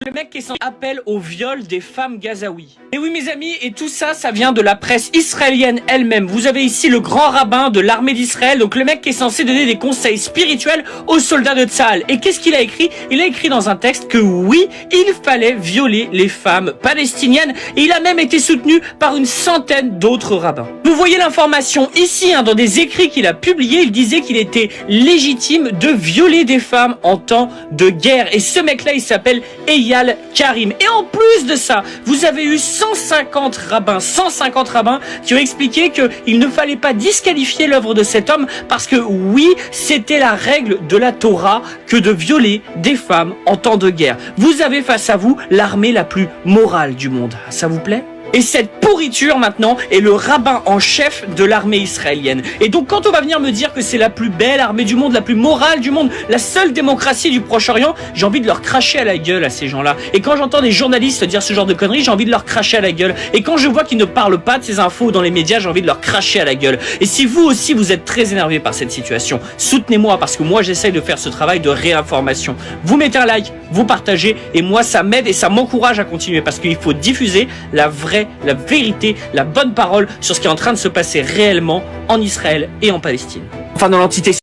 Le mec qui appelle au viol des femmes gazaouis. Et oui mes amis, et tout ça, ça vient de la presse israélienne elle-même. Vous avez ici le grand rabbin de l'armée d'Israël, donc le mec qui est censé donner des conseils spirituels aux soldats de Tsahal. Et qu'est-ce qu'il a écrit? Il a écrit dans un texte que oui, il fallait violer les femmes palestiniennes, et il a même été soutenu par une centaine d'autres rabbins. Vous voyez l'information ici, dans des écrits qu'il a publiés, il disait qu'il était légitime de violer des femmes en temps de guerre. Et ce mec-là, il s'appelle Eyal Karim. Et en plus de ça, vous avez eu 150 rabbins qui ont expliqué qu'il ne fallait pas disqualifier l'œuvre de cet homme parce que oui, c'était la règle de la Torah que de violer des femmes en temps de guerre. Vous avez face à vous l'armée la plus morale du monde. Ça vous plaît ? Et cette pourriture maintenant est le rabbin en chef de l'armée israélienne. Et donc quand on va venir me dire que c'est la plus belle armée du monde, la plus morale du monde, la seule démocratie du Proche-Orient, j'ai envie de leur cracher à la gueule à ces gens-là. Et quand j'entends des journalistes dire ce genre de conneries, j'ai envie de leur cracher à la gueule. Et quand je vois qu'ils ne parlent pas de ces infos dans les médias, j'ai envie de leur cracher à la gueule. Et si vous aussi vous êtes très énervé par cette situation, soutenez-moi parce que moi j'essaye de faire ce travail de réinformation. Vous mettez un like, vous partagez et moi ça m'aide et ça m'encourage à continuer parce qu'il faut diffuser la vérité, la bonne parole sur ce qui est en train de se passer réellement en Israël et en Palestine. Enfin dans l'entité